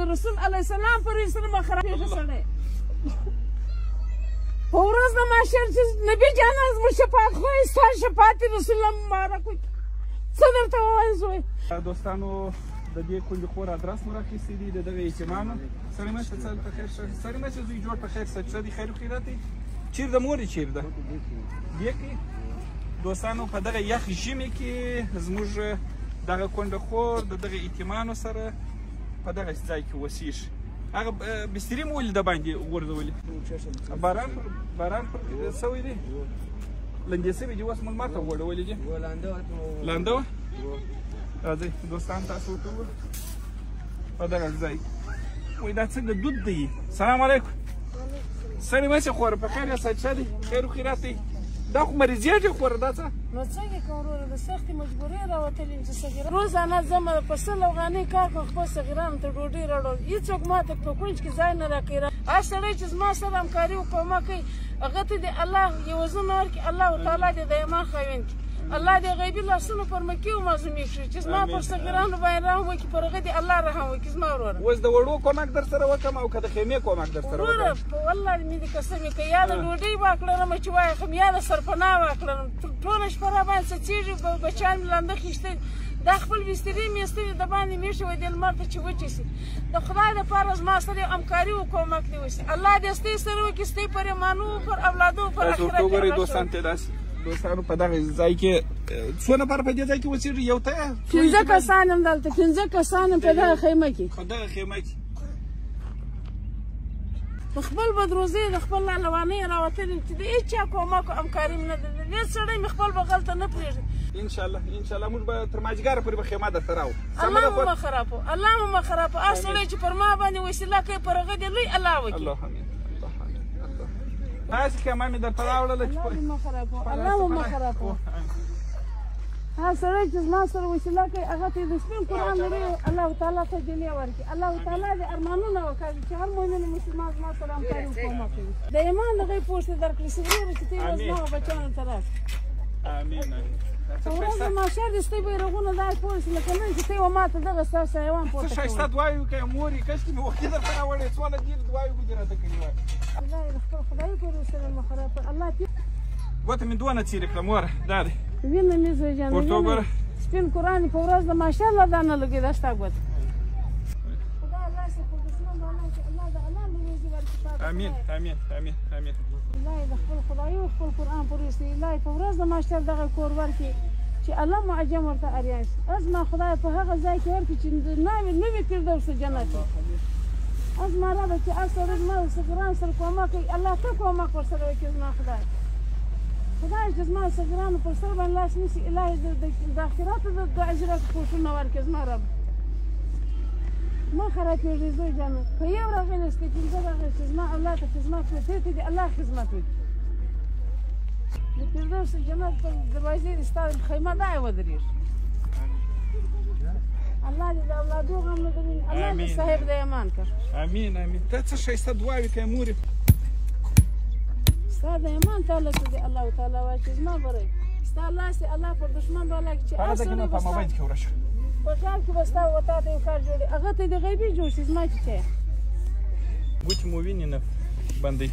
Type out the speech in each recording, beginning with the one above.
د رسول علیه السلام پر سره مخربېږي سړی په ورځ د محشر چې نبي جان زموږ شفاعت خدای ستا شفاعت رسول الله مبارک وي څه درته ووایم زوی دوستانو د دې کونډې خور ادرس مو راخیستی دی د دغه یتیمانو سړی مشه څه په خیر شه سړی مشه زوی جوړ په خیر شه څه دي خیر و خیرات دی چیرته مور یې چیرته دې کې دوستانو په دغه یخ ژمي کې زموږ دغه کونډه خور د دغه یتیمانو سره په دغه ځای کې اوسېږي هغه بسترې مو ولې د باندې وغورځولې باران پر سوی دی لندې سوي دي اوس موږ ماته وغوړولې دي لانده وه راځئ دوستان تاسو ورته وګورئ په دغه ځای وایي دا څنګه دود دی سلام علیکم سړی مه خور په خیر یاست څه دی خیر و خیرات دی دا خو مریضېږي خوره دا څه نو څنګه کوم وروره د سختې مجبورۍ راوتلي یم چې صغیران روزانه ځمه په 100 افغانۍ کار کوم خپل صغیرانو ته ډوډۍ راوړم هېڅوک ما ته په کونج کې ځای نه راکوي هر سړی چې زما سره همکاري وکړي ما کوي هغه ته دې الله یو وزن ورکړي الله تعالی دې د ایمان خاوند کړي الله دې غیبي لاسونو پر مکې ومازومې کړي چې زما پر صغیرانو باندې رحم وکړي پر هغه دې الله رحم وکړي زما وروره اوس د وړو کومک در سره وکړم او که د خیمې کومک در سره وروره والله مې دې قسم یې که یا د ډوډۍ واکړلم چې واخلم یا د سرپناه واکړلم ټوله شپه راباندې څڅېږي بچیان مې لانده خېشته دا خپل بسترې مې ایستلې د باندې مې ایښی دی لمر ته چې وچې شي د خدای دپاره زما سره یو همکاري و کومک دې وشي الله دې ستې سره وکړي ستې پر ایمانو پر اولادو پر آخرت وګورئ دوستان ته داسې دوستانو په دغه ځای کې څو نفر په دې ځای کې اوسېږي یو ته 15 کسان یم دلته 15 کسان یم په دغه خیمه کې په دغه خیمه کې د خپل بدروزۍ د خپل لالوانۍ راوتلي چې د هېچا کومک او همکاري مې نه ده هېڅ سړی مې خپل بغل ته نه پرېږدي انشاءالله موږ به تر ماجګاره پورې به خیمه درته راوړو الله مو مه خرابو الله مو مه خرابو هر سړی چې پر ما باندې وسیله کوي پر هغه دې لوی الله وکړي الله امین داسې خیمه مې درته راوړله چې الله مو مه خرابو الله مو مه خرابو هر سړی چې زما سره وسیله کوي هغه ته د سپین قرآن لري الله تعالی ته جلیه ورکړي الله تعالی دې ارمانونه وکړي چې هر مؤمن مسلمان زما سره همکاري وکړي د ایمان هغې پوښتې درکړي صبرېږي چې ته یې زما بچیانو ته راشي امین په ورځ د محشر دې ستۍ بیرغونه داسې پورې شي لکه نن چې ته یې ما ته دغه ستاسو حیوان پورته کوي څه ښایسته دعاوې وکړې مورې کاشکې مې وختي درته راوړې څونه ډېرې دعاوې خو دې راته کړې وای الله یې د خپل خدایي پورې سره مه خراب کړه الله ګوته مې دونه څیرې کړه موره دا دی وینه مې زوی جان ورته وګوره سپین قرآن په ورځ د محشر لا دا نه لګېده ستا ګوته خدای الله سي خپل دښمن باندې چې الله د الله مې روزي ورکړي امین امین امین امین الله یې د خپل خدایي او خپل قرآن پورې سي الله یې په ورځ د محشر دغه کور ورکړي چې الله معجم ورته اریان شي از ما خدای په هغه ځای کې ورکړي چې نوې فردوس جنت از ما ربه چې هر سړی زما د صغیرانو سره کومک کوي الله ته کومک ورسره وکړي زما خدای خدای چې زما صغیرانو پر سر باندې لاس نیسي الهي د آخرت د اجرت خوشونه ورکړي زما رب مه خرابېږئ زوی جانو په یو راغلېست که 15 راغلېست زما اولاد ته خدمت وکړي ته دې الله خدمت وکړي د فردوس جنت په دروازې دې ستا خیمه دا یې ودرېږي الله دې د اولادو غم نه ویني الله دې صاحب د ایمان کړ امین امین ته څه ښایسته دعاوې کوې مورې ستا د ایمان تعالی ته دې الله تعالی وایي چې زما بری ستا لاس دې الله پر دښمن راولګي چې هغه ځکه مې په موبایل کې ورشه په خیال کې به ستا و تا ته یو کار جوړي هغه ته دې غیبي جوړ شي زما چې چی ګوتې مو وینې نه بندوي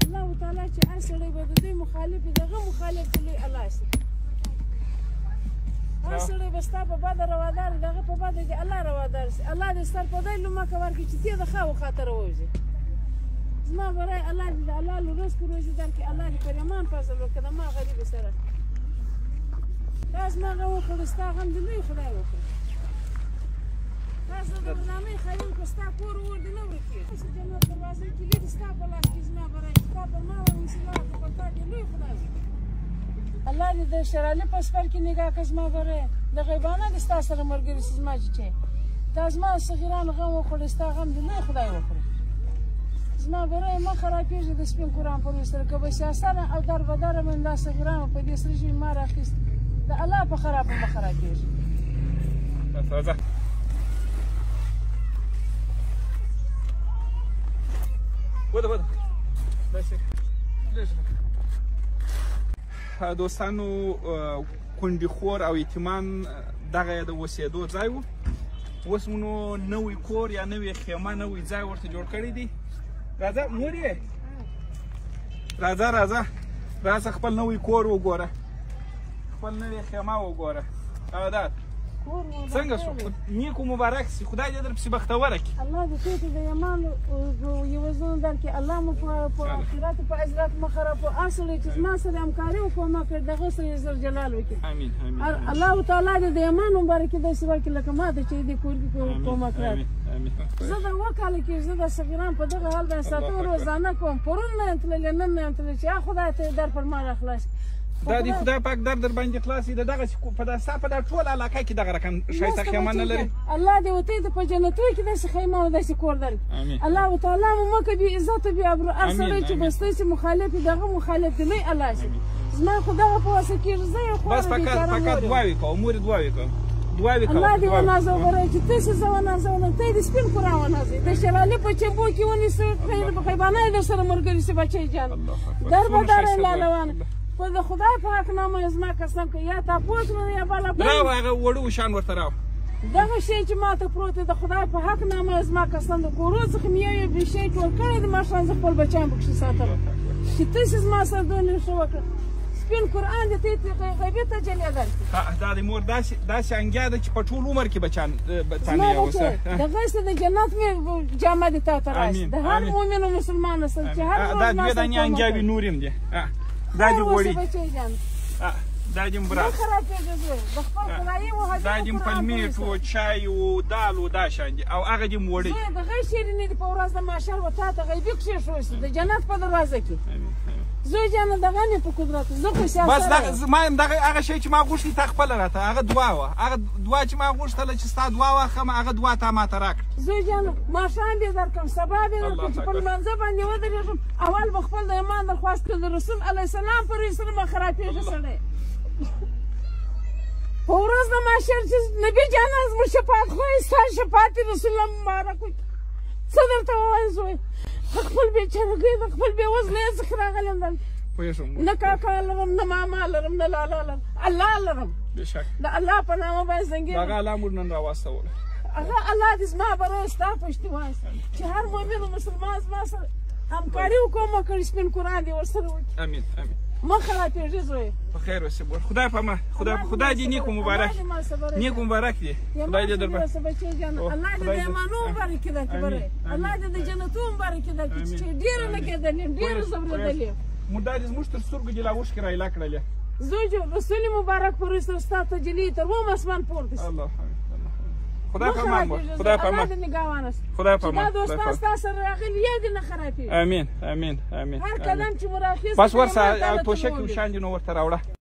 الله تعالی چې هر سړی به د دوی مخالف وي د هغه مخالف د لوی الله شي هر سړی به ستا په بده روادار وي د هغه په بده دې الله روادار شي الله دې سر په دی لومکه ورکړي چې ته د ښه وخاطره ووځې زما برای الله دې د حلال رزق روزي درکړي الله دې پر ایمان فضل وکړي د ما غریبو سره دا زما هغه وکړو ستا غم دې لوی خدای وکړي تاسو د برنامې خیال کو ستا کور ور دې نه ورکېږي چې جنت دروازې کلي دې ستا په لاس کې زما برای ستا پر ما وسیله پر تا دې لوی خدای الله دې د شرالي په سفر کې نگاه کړه زما برای د غیبانه دې ستا سره ملګري شي زما چې دا زما صغیرانو غم وخوړي ستا غم دې لوی خدای وکړي زما برای مه خرابېږي د سپین قرآن پر سره که به سیاسره او در بدره من دا صغیرانو په دې سره ژوي ما راخیست د الله په خرابه مه خرابېږي وده بس ليش دوستانو کونډې خور او یتیمان دغه د اوسېدو ځای و. اوس مو نو نوی کور یا نوې خیمه نوی ځای ورته جوړ کړی دی. راځه مور یې راځه خپل نوی کور وګوره، خپل نوې خیمه وګوره. او دا څنګه شو؟ نیکو مبارک سي، خدای دې در پسې بختوره کړي. الله دې ته د ایمان یو ځون درکړي. الله مو په آخرت په عزت مو خراب او اصل چې ما سره همکاري وکړو ما کړ دغه سره زر جلال وکړي. امين امين. الله تعالی دې د ایمان مبارک دې سره کې لکه ما ته چې دې کور کې کوم کړ. امين. زه دا وکاله کې زه د صغیران په دغه حال باندې ساتو روزانه کوم. پرون نه تلل نن نه تلل چې خدای ته در پر ما اخلاص دا دی خدای پاک در باندې خلاصي د دغه په دا ټول علاقه کې دغه رقم شایسته خیمه نه لري. الله دې وته په جنتو کې داسې خیمه او داسې کور درکړي. الله تعالی مو مکه بي عزت او بي ابرو هر سړی چې بسته چې مخالف دغه مخالف دی نه الله شي. زما خدای په واسه کې زه خو بس فقط دعاوي کوم مور دعاوي کوم الله دې ونازو غره چې تاسو زونه ته دې سپین قرآن ونازي د شراله په چمبو کې ونی سره په خیبانه د سره مرګري سي بچي جان در بدار لالوان خو د خدای په حق نامه زما قسم کوي یا تاسو نه یا بل راو هغه وړو شان ورته راو دغه شی چې ما ته پروت د خدای په حق نامه زما قسم د کورو څخه مې یو شی ټول کړی د ماشان ز خپل بچان بکشي ساتل چې تاسو زما سره دونه شو وکړه سپین قرآن دې ته غیبت ته جلیا درکړي. دا د مور داسې انګیا ده چې په ټول عمر کې بچان یې اوسه دغه څه د جنت مې جامه دې ته راشي د هر مؤمن او مسلمان سره چې هر دا دې د انګیا نوریم دي دا دې وړي دا دې مراد دا دې پلمیټ او چای او دال او دا شان دي او هغه دې وړي د غي شیرینې په ورځ د ماشال وتا ته غیبي کې شوې د جنت په دروازه کې زه جانه دغه نه په قدرت زه خو سیاست بس ما دغه هغه شی چې ما غوښتي تا خپل راته هغه دعا وه هغه دعا چې ما غوښتله چې ستا دعا واخلم هغه دعا تا ما ته راکړه. زه جانه ماښام دې درکړم سبا دې درکړم چې په لمانځه باندې ودرېږم اول به خپل د ایمان درخواست کړم د رسول علیه السلام پر سره ما خرابېږي سړی په ورځ د محشر چې نبي جان زموږ شفاعت خدای ستا شفاعت رسول الله مبارک وکړي. څه درته ووایم زوی خپل بېچارهګۍ د خپل بېوزلۍ څخه راغلم نه کاکا لرم نه ماما لرم نه لالا لرم الله لرم د الله په نامه باندې زنګېږم دغه الله موږ نن راواستوله هغه الله دې زما برای ستا په اشتباه چې هر مؤمن او مسلمان زما سره همکاري وکړو ما کړي سپین قرآن دې ورسره وکړي. امین امین. ما خرابېږي زوی په خیر اوسې خدای په ما خدای دې نیکو مبارک دی خدای دې در الله دې د ایمانو مبارک درکړي بره الله دې د جنتو مبارک درکړي چې ډېره لګېدلې ډېره زبرېدلې مدار زموږ تر سترګو دې لا اوښکې را ایله کړلې زوی رسول مبارک پر سره ستا تجلي تر اوم اسمان پورته شي. الله خدای په ما خدای په ما خدای په ما دا دوستان ستاسو سره راغلي یې دې نه خرابېږي. امین امین امین. هر قدم چې مراخیز بس ورسه توشک وشاندې نو ورته راوړه